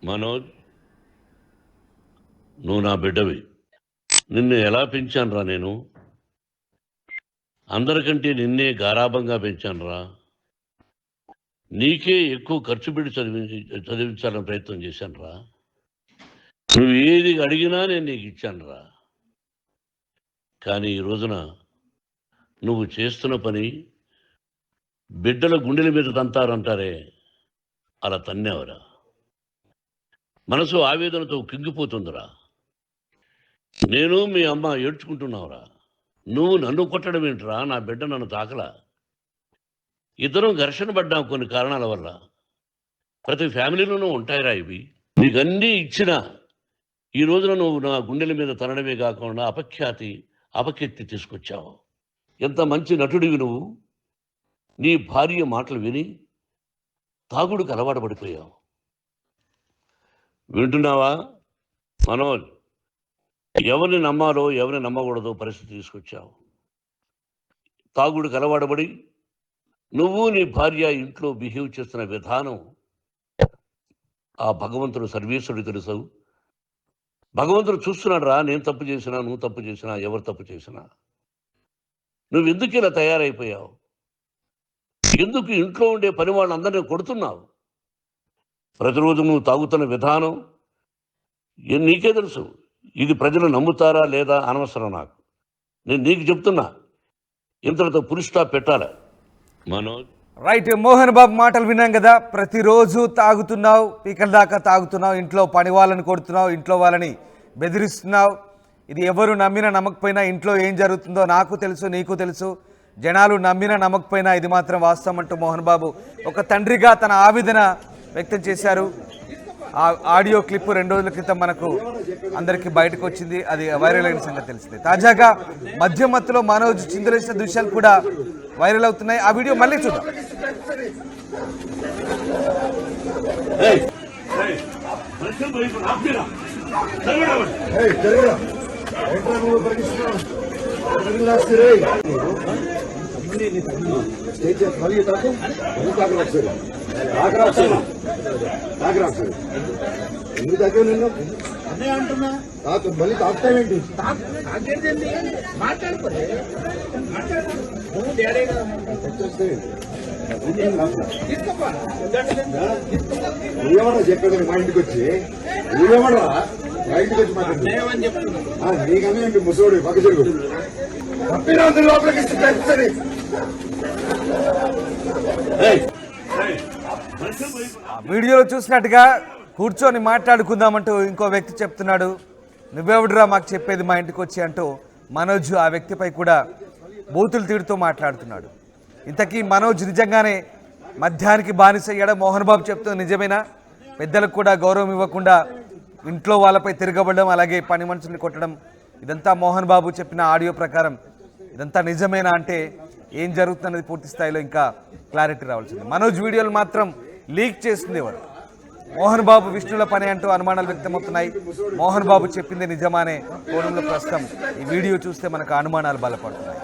మనోజ్, నువ్వు నా బిడ్డవి. నిన్ను ఎలా పెంచానురా నేను? అందరికంటే నిన్నే గారాబంగా పెంచానురా. నీకే ఎక్కువ ఖర్చు పెట్టి చదివించాలని ప్రయత్నం చేశానురా. నువ్వు ఏది అడిగినా నేను నీకు ఇచ్చానురా. కానీ ఈ రోజున నువ్వు చేస్తున్న పని బిడ్డల గుండెల మీద తంతారంటారే, అలా తన్నేవరా. మనసు ఆవేదనతో కింగిపోతుందిరా. నేను మీ అమ్మ ఏడ్చుకుంటున్నావురా. నువ్వు నన్ను కొట్టడం ఏంట్రా? నా బిడ్డ నన్ను తాకలా. ఇద్దరం ఘర్షణ పడ్డాం కొన్ని కారణాల వల్ల. ప్రతి ఫ్యామిలీలోనూ ఉంటాయిరా ఇవి. నీకు అన్నీ ఇచ్చినా ఈ రోజున నువ్వు నా గుండెల మీద తనడమే కాకుండా అపకీర్తి తీసుకొచ్చావు. ఎంత మంచి నటుడివి నువ్వు. నీ భార్య మాటలు విని తాగుడుకు అలవాటు పడిపోయావు. వింటున్నావా మనోజ్? ఎవరిని నమ్మాలో ఎవరిని నమ్మకూడదో పరిస్థితి తీసుకొచ్చావు. తాగుడుకు అలవాటుపడి నువ్వు నీ భార్య ఇంట్లో బిహేవ్ చేస్తున్న విధానం ఆ భగవంతుడు సర్వేశ్వరుడు తెలుసు. భగవంతుడు చూస్తున్నాడు రా. నేను తప్పు చేసినా, నువ్వు తప్పు చేసినా, ఎవరు తప్పు చేసినా. నువ్వు ఎందుకు ఇలా తయారైపోయావు? ఎందుకు ఇంట్లో ఉండే పని వాళ్ళందరినీ కొడుతున్నావు? ప్రతిరోజు నువ్వు తాగుతున్న విధానం నీకే తెలుసు. ఇది ప్రజలు నమ్ముతారా లేదా అనవసరం నాకు. నేను నీకు చెప్తున్నా, ఇంతటితో పులి స్టాప్ పెట్టాలి. మనోజ్, రైట్. మోహన్ బాబు మాటలు విన్నాం కదా. ప్రతిరోజు తాగుతున్నావు, పీకల దాకా తాగుతున్నావు, ఇంట్లో పని వాళ్ళని కొడుతున్నావు, ఇంట్లో వాళ్ళని బెదిరిస్తున్నావు. ఇది ఎవరు నమ్మినా నమ్మకపోయినా ఇంట్లో ఏం జరుగుతుందో నాకు తెలుసు, నీకు తెలుసు. జనాలు నమ్మినా నమ్మకపోయినా ఇది మాత్రం వాస్తవం అంటూ మోహన్ బాబు ఒక తండ్రిగా తన ఆవేదన వ్యక్తం చేశారు. ఆ ఆడియో క్లిప్ 2 రోజుల క్రితం మనకు అందరికీ బయటకు వచ్చింది. అది వైరల్ అయిన సంగతి తెలిసింది. తాజాగా మద్యం మత్తులో మనోజ్ చిందులేసిన దృశ్యాలు కూడా వైరల్ అవుతున్నాయి. ఆ వీడియో మళ్ళీ చూద్దాం. ఎందుకు తగ్గ నిన్ను అంటున్నా మళ్ళీ తాగుతావేంటి? నువ్వేమన్నా చెప్పేది మా ఇంటికి వచ్చి? నువ్వేమన్నా మా ఇంటికి వచ్చి మాట్లాడు. నీకన్నా ఏంటి ముసోడు పక్క చెరుగు తప్పిన లోపలికి ఇస్తుంది. వీడియోలో చూసినట్టుగా కూర్చొని మాట్లాడుకుందామంటూ ఇంకో వ్యక్తి చెప్తున్నాడు. నువ్వెవడురా మాకు చెప్పేది మా ఇంటికి వచ్చి అంటూ మనోజ్ ఆ వ్యక్తిపై కూడా బూతులు తీడుతూ మాట్లాడుతున్నాడు. ఇంతకీ మనోజ్ నిజంగానే మద్యానికి బానిస అయ్యాడా? మోహన్ బాబు చెప్తుంది నిజమేనా? పెద్దలకు కూడా గౌరవం ఇవ్వకుండా ఇంట్లో వాళ్ళపై తిరగబడడం, అలాగే పని మనుషుల్ని కొట్టడం, ఇదంతా మోహన్ బాబు చెప్పిన ఆడియో ప్రకారం ఇదంతా నిజమేనా అంటే ఏం జరుగుతున్నది పూర్తి స్థాయిలో ఇంకా క్లారిటీ రావాల్సింది. మనోజ్ వీడియోలు మాత్రం లీక్ చేస్తుంది ఎవరు? మోహన్ బాబు విష్ణుల పని అంటూ అనుమానాలు వ్యక్తమవుతున్నాయి. మోహన్ బాబు చెప్పింది నిజమానే కోణంలో ప్రస్తుతం ఈ వీడియో చూస్తే మనకు అనుమానాలు బలపడుతున్నాయి.